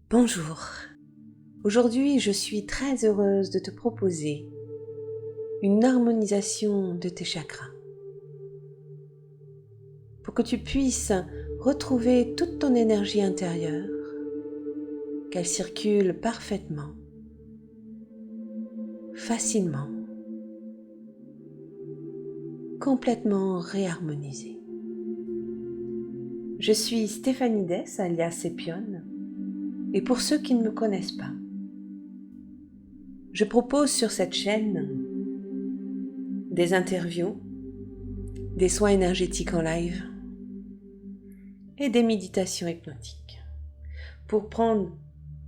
Bonjour. Aujourd'hui, je suis très heureuse de te proposer une harmonisation de tes chakras pour que tu puisses retrouver toute ton énergie intérieure, qu'elle circule parfaitement, facilement, complètement réharmonisée. Je suis Stéphanie Dess, alias Sépione, et pour ceux qui ne me connaissent pas, je propose sur cette chaîne des interviews, des soins énergétiques en live et des méditations hypnotiques pour prendre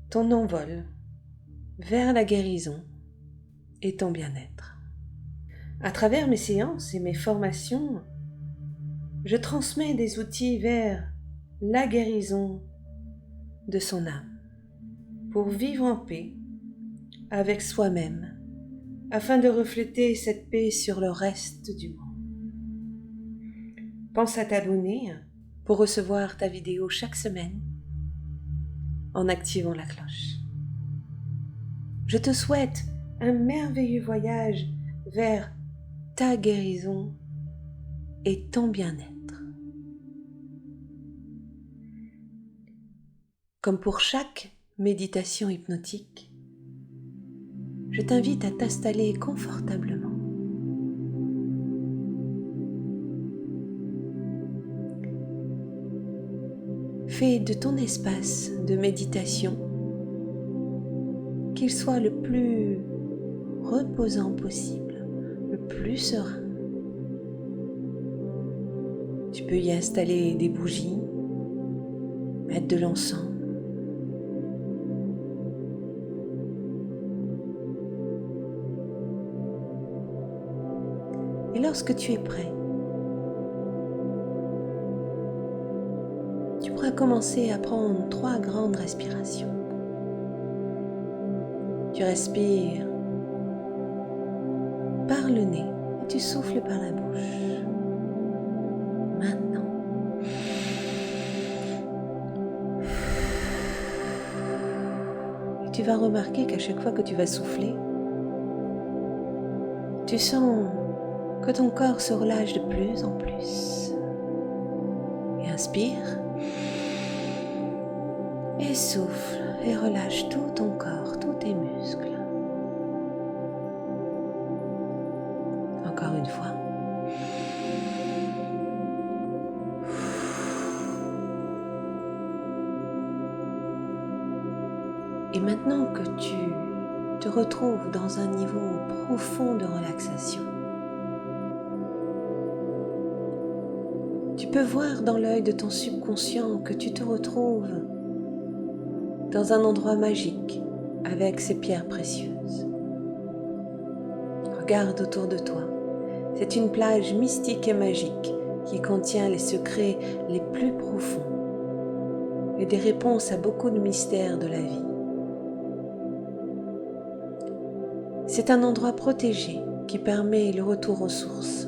ton envol vers la guérison et ton bien-être. À travers mes séances et mes formations, je transmets des outils vers la guérison de son âme pour vivre en paix avec soi-même afin de refléter cette paix sur le reste du monde. Pense à t'abonner pour recevoir ta vidéo chaque semaine en activant la cloche. Je te souhaite un merveilleux voyage vers ta guérison et ton bien-être. Comme pour chaque méditation hypnotique, je t'invite à t'installer confortablement. Fais de ton espace de méditation qu'il soit le plus reposant possible, le plus serein. Tu peux y installer des bougies, mettre de l'encens. Et lorsque tu es prêt, tu pourras commencer à prendre 3 grandes respirations. Tu respires par le nez et tu souffles par la bouche. Maintenant. Et tu vas remarquer qu'à chaque fois que tu vas souffler, tu sens que ton corps se relâche de plus en plus. Et inspire. Et souffle et relâche tout ton corps, tous tes muscles. Encore une fois. Et maintenant que tu te retrouves dans un niveau profond de relaxation, tu peux voir dans l'œil de ton subconscient que tu te retrouves dans un endroit magique avec ces pierres précieuses. Regarde autour de toi. C'est une plage mystique et magique qui contient les secrets les plus profonds et des réponses à beaucoup de mystères de la vie. C'est un endroit protégé qui permet le retour aux sources.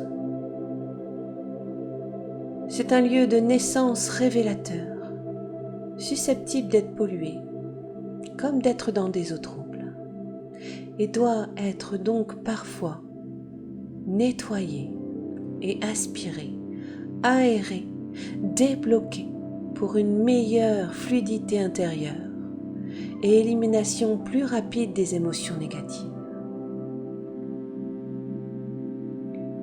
C'est un lieu de naissance révélateur, susceptible d'être pollué, comme d'être dans des eaux troubles, et doit être donc parfois nettoyé et aspiré, aéré, débloqué pour une meilleure fluidité intérieure et élimination plus rapide des émotions négatives.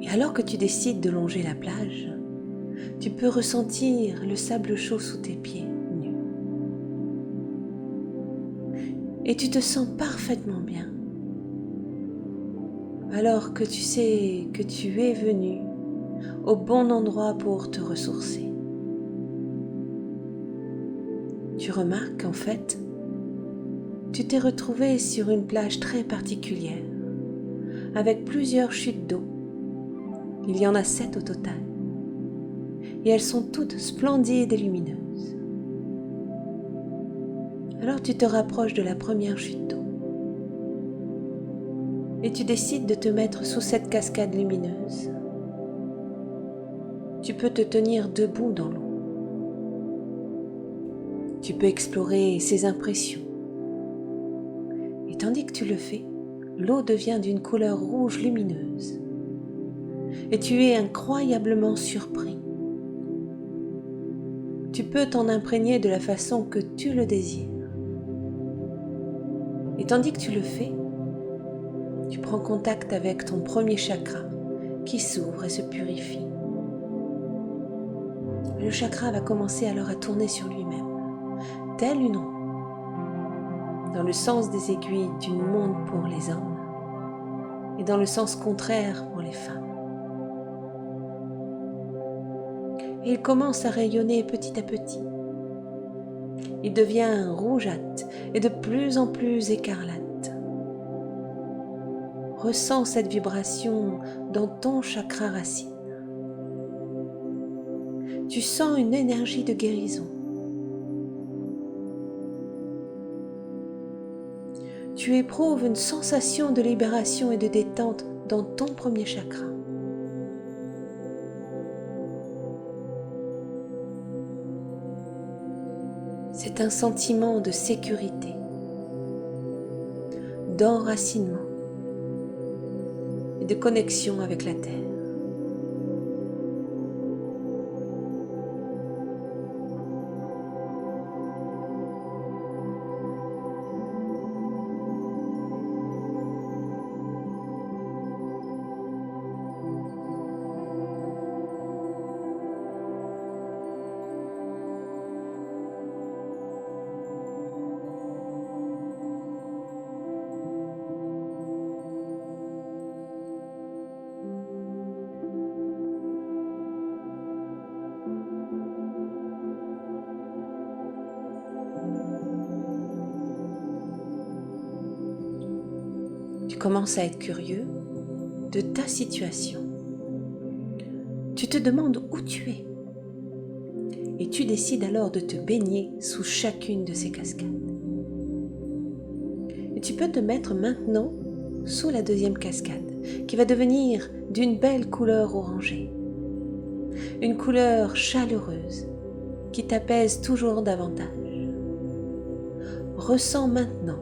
Et alors que tu décides de longer la plage, tu peux ressentir le sable chaud sous tes pieds nus. Et tu te sens parfaitement bien, alors que tu sais que tu es venu au bon endroit pour te ressourcer. Tu remarques qu'en fait, tu t'es retrouvé sur une plage très particulière, avec plusieurs chutes d'eau. Il y en a 7 au total, et elles sont toutes splendides et lumineuses. Alors tu te rapproches de la première chute d'eau, et tu décides de te mettre sous cette cascade lumineuse. Tu peux te tenir debout dans l'eau. Tu peux explorer ces impressions. Et tandis que tu le fais, l'eau devient d'une couleur rouge lumineuse. Et tu es incroyablement surpris. Tu peux t'en imprégner de la façon que tu le désires. Et tandis que tu le fais, tu prends contact avec ton premier chakra qui s'ouvre et se purifie. Le chakra va commencer alors à tourner sur lui-même, telle une roue, dans le sens des aiguilles d'une montre pour les hommes et dans le sens contraire pour les femmes. Et il commence à rayonner petit à petit. Il devient rougeâtre et de plus en plus écarlate. Ressens cette vibration dans ton chakra racine. Tu sens une énergie de guérison. Tu éprouves une sensation de libération et de détente dans ton premier chakra. C'est un sentiment de sécurité, d'enracinement et de connexion avec la Terre. Tu commences à être curieux de ta situation. Tu te demandes où tu es et tu décides alors de te baigner sous chacune de ces cascades. Et tu peux te mettre maintenant sous la deuxième cascade qui va devenir d'une belle couleur orangée. Une couleur chaleureuse qui t'apaise toujours davantage. Ressens maintenant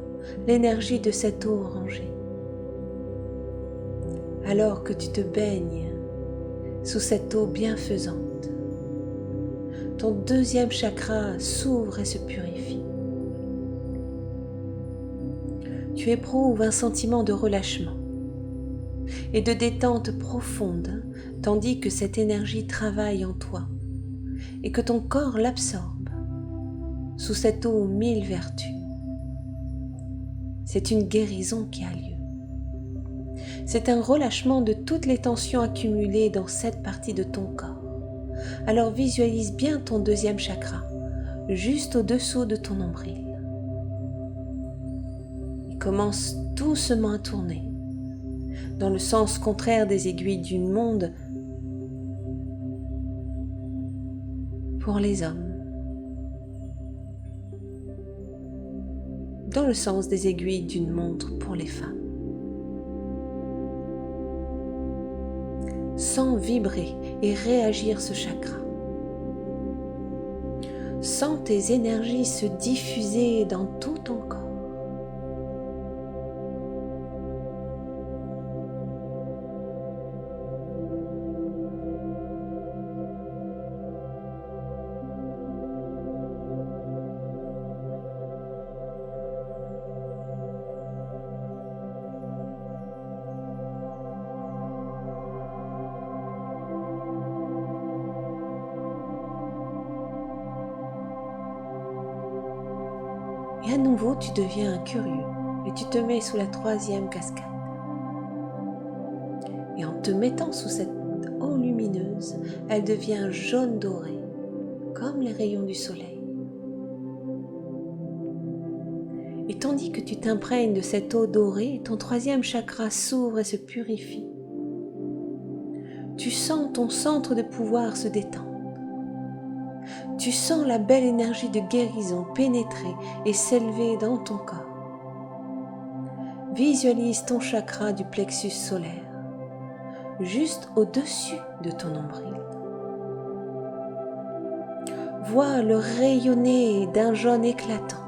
l'énergie de cette eau orangée. Alors que tu te baignes sous cette eau bienfaisante, ton deuxième chakra s'ouvre et se purifie. Tu éprouves un sentiment de relâchement et de détente profonde tandis que cette énergie travaille en toi et que ton corps l'absorbe sous cette eau aux 1000 vertus. C'est une guérison qui a lieu. C'est un relâchement de toutes les tensions accumulées dans cette partie de ton corps. Alors visualise bien ton deuxième chakra, juste au-dessous de ton nombril. Il commence doucement à tourner, dans le sens contraire des aiguilles d'une montre pour les hommes, dans le sens des aiguilles d'une montre pour les femmes. Sens vibrer et réagir ce chakra. Sens tes énergies se diffuser dans tout ton corps. Et à nouveau, tu deviens curieux et tu te mets sous la troisième cascade. Et en te mettant sous cette eau lumineuse, elle devient jaune doré, comme les rayons du soleil. Et tandis que tu t'imprègnes de cette eau dorée, ton troisième chakra s'ouvre et se purifie. Tu sens ton centre de pouvoir se détendre. Tu sens la belle énergie de guérison pénétrer et s'élever dans ton corps. Visualise ton chakra du plexus solaire, juste au-dessus de ton nombril. vois-le rayonner d'un jaune éclatant.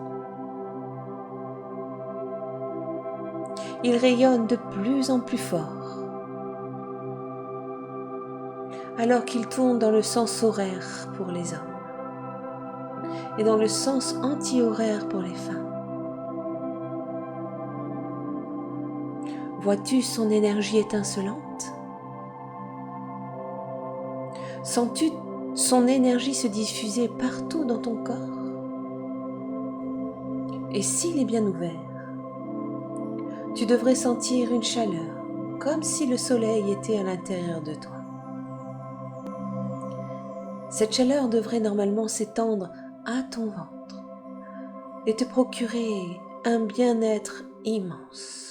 Il rayonne de plus en plus fort, alors qu'il tourne dans le sens horaire pour les hommes et dans le sens anti-horaire pour les femmes. Vois-tu son énergie étincelante? Sens-tu son énergie se diffuser partout dans ton corps? Et s'il est bien ouvert, tu devrais sentir une chaleur, comme si le soleil était à l'intérieur de toi. Cette chaleur devrait normalement s'étendre à ton ventre et te procurer un bien-être immense.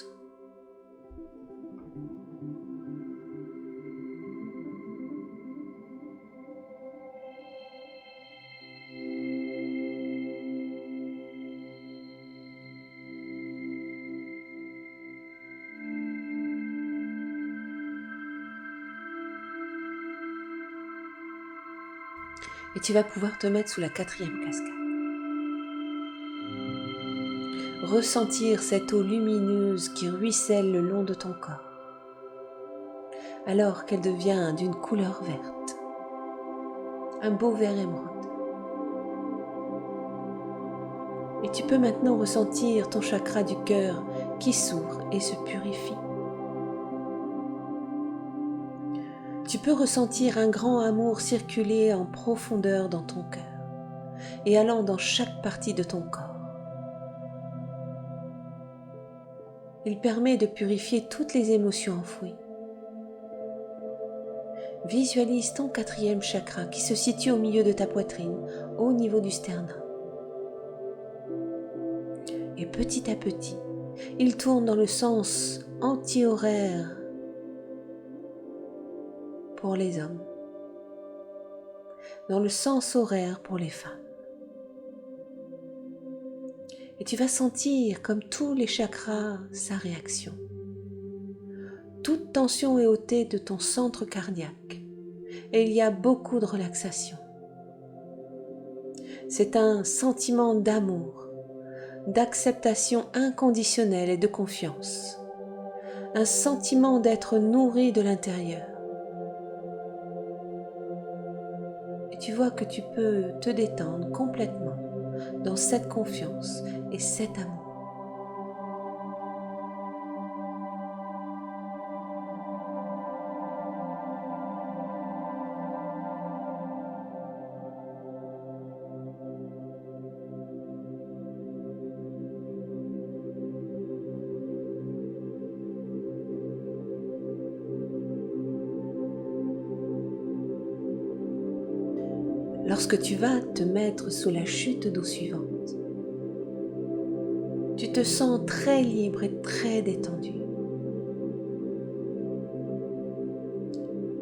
Et tu vas pouvoir te mettre sous la 4e cascade. Ressentir cette eau lumineuse qui ruisselle le long de ton corps, alors qu'elle devient d'une couleur verte, un beau vert émeraude. Et tu peux maintenant ressentir ton chakra du cœur qui s'ouvre et se purifie. Tu peux ressentir un grand amour circuler en profondeur dans ton cœur et allant dans chaque partie de ton corps. Il permet de purifier toutes les émotions enfouies. Visualise ton 4e chakra qui se situe au milieu de ta poitrine, au niveau du sternum. Et petit à petit, il tourne dans le sens anti-horaire pour les hommes, dans le sens horaire pour les femmes. Et tu vas sentir, comme tous les chakras, sa réaction. Toute tension est ôtée de ton centre cardiaque et il y a beaucoup de relaxation. C'est un sentiment d'amour, d'acceptation inconditionnelle et de confiance. Un sentiment d'être nourri de l'intérieur. Et tu vois que tu peux te détendre complètement dans cette confiance et cet amour. Lorsque tu vas te mettre sous la chute d'eau suivante, tu te sens très libre et très détendu.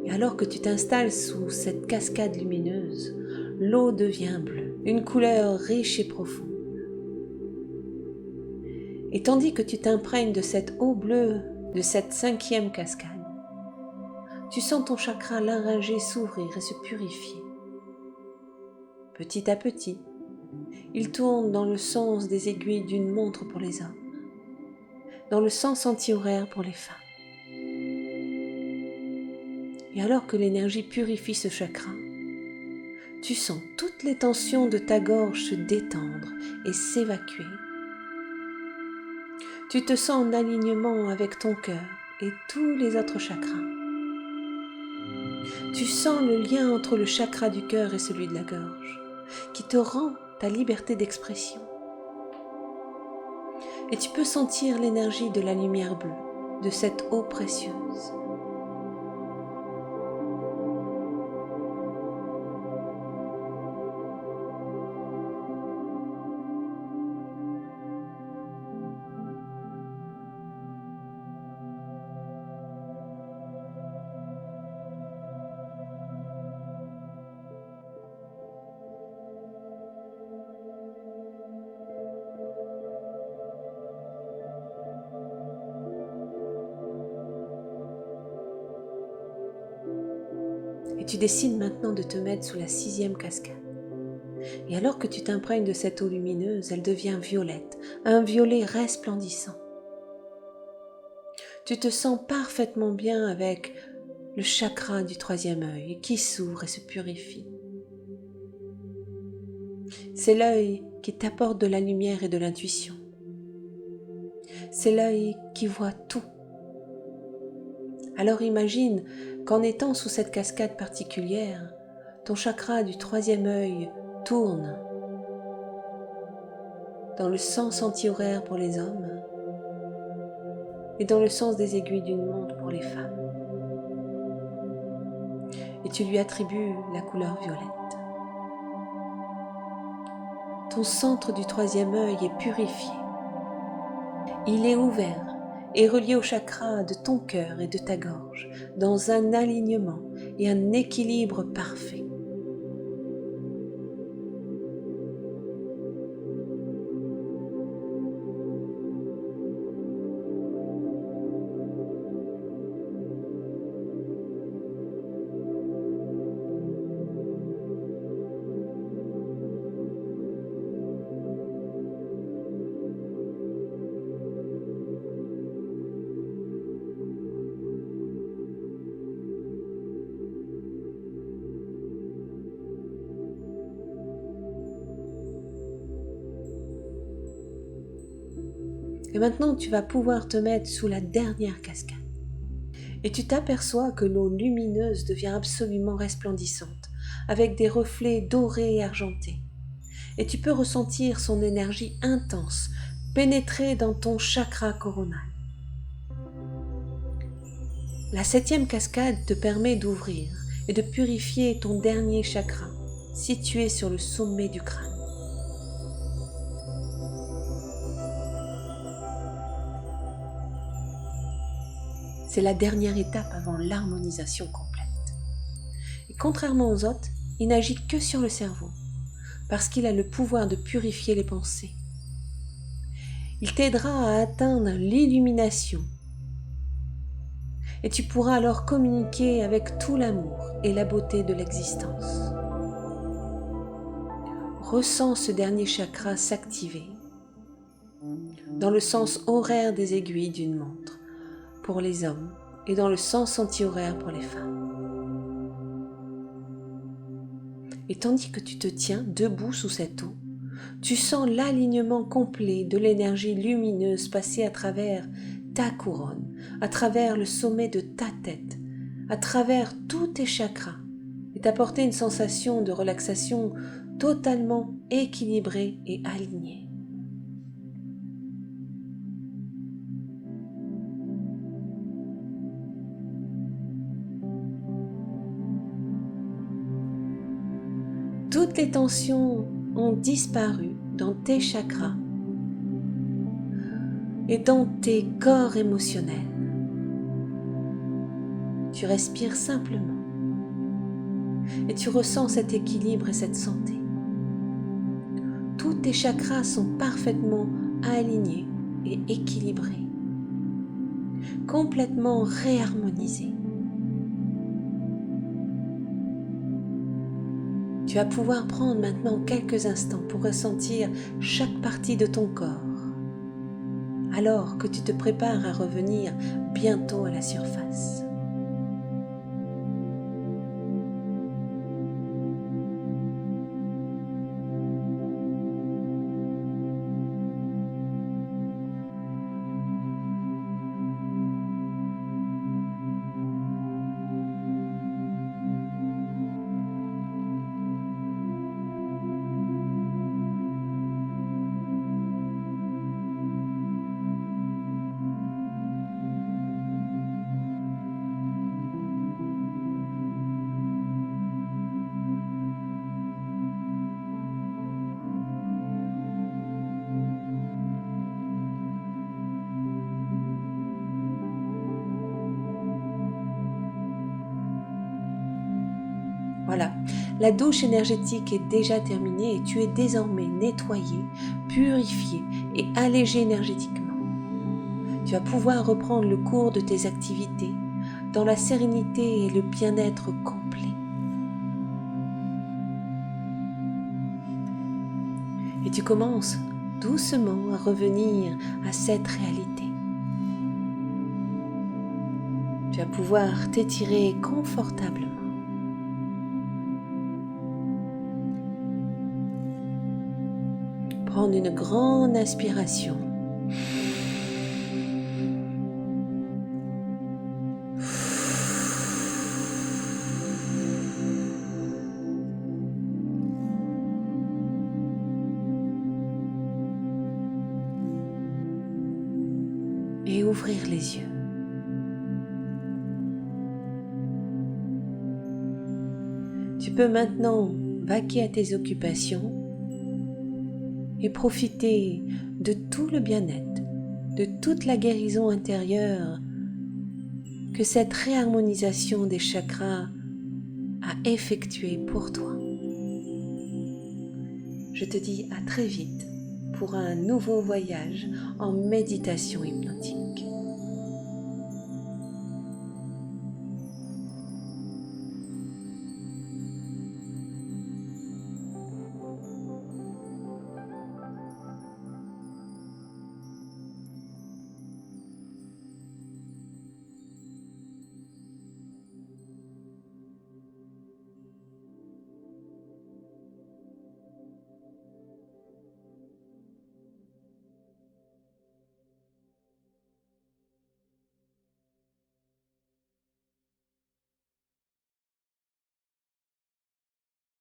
Et alors que tu t'installes sous cette cascade lumineuse, l'eau devient bleue, une couleur riche et profonde. Et tandis que tu t'imprègnes de cette eau bleue, de cette 5e cascade, tu sens ton chakra laryngé s'ouvrir et se purifier. Petit à petit, il tourne dans le sens des aiguilles d'une montre pour les hommes, dans le sens anti-horaire pour les femmes. Et alors que l'énergie purifie ce chakra, tu sens toutes les tensions de ta gorge se détendre et s'évacuer. Tu te sens en alignement avec ton cœur et tous les autres chakras. Tu sens le lien entre le chakra du cœur et celui de la gorge, qui te rend ta liberté d'expression. Et tu peux sentir l'énergie de la lumière bleue, de cette eau précieuse. Et tu décides maintenant de te mettre sous la 6e cascade. Et alors que tu t'imprègnes de cette eau lumineuse, elle devient violette, un violet resplendissant. Tu te sens parfaitement bien avec le chakra du troisième œil qui s'ouvre et se purifie. C'est l'œil qui t'apporte de la lumière et de l'intuition. C'est l'œil qui voit tout. Alors imagine qu'en étant sous cette cascade particulière, ton chakra du troisième œil tourne dans le sens anti-horaire pour les hommes et dans le sens des aiguilles d'une montre pour les femmes. Et tu lui attribues la couleur violette. Ton centre du troisième œil est purifié. Il est ouvert et relié au chakra de ton cœur et de ta gorge, dans un alignement et un équilibre parfait. Et maintenant, tu vas pouvoir te mettre sous la dernière cascade. Et tu t'aperçois que l'eau lumineuse devient absolument resplendissante, avec des reflets dorés et argentés. Et tu peux ressentir son énergie intense, pénétrer dans ton chakra coronal. La 7e cascade te permet d'ouvrir et de purifier ton dernier chakra, situé sur le sommet du crâne. C'est la dernière étape avant l'harmonisation complète. Et contrairement aux autres, il n'agit que sur le cerveau, parce qu'il a le pouvoir de purifier les pensées. Il t'aidera à atteindre l'illumination. Et tu pourras alors communiquer avec tout l'amour et la beauté de l'existence. Ressens ce dernier chakra s'activer dans le sens horaire des aiguilles d'une montre pour les hommes et dans le sens anti-horaire pour les femmes. Et tandis que tu te tiens debout sous cette eau, tu sens l'alignement complet de l'énergie lumineuse passer à travers ta couronne, à travers le sommet de ta tête, à travers tous tes chakras, et t'apporter une sensation de relaxation totalement équilibrée et alignée. Toutes les tensions ont disparu dans tes chakras et dans tes corps émotionnels. Tu respires simplement et tu ressens cet équilibre et cette santé. Tous tes chakras sont parfaitement alignés et équilibrés, complètement réharmonisés. Tu vas pouvoir prendre maintenant quelques instants pour ressentir chaque partie de ton corps, alors que tu te prépares à revenir bientôt à la surface. Voilà, la douche énergétique est déjà terminée et tu es désormais nettoyé, purifié et allégé énergétiquement. Tu vas pouvoir reprendre le cours de tes activités dans la sérénité et le bien-être complet. tu commences doucement à revenir à cette réalité. Tu vas pouvoir t'étirer confortablement. Prendre une grande inspiration. Et ouvrir les yeux. Tu peux maintenant vaquer à tes occupations et profiter de tout le bien-être, de toute la guérison intérieure que cette réharmonisation des chakras a effectuée pour toi. Je te dis à très vite pour un nouveau voyage en méditation hypnotique.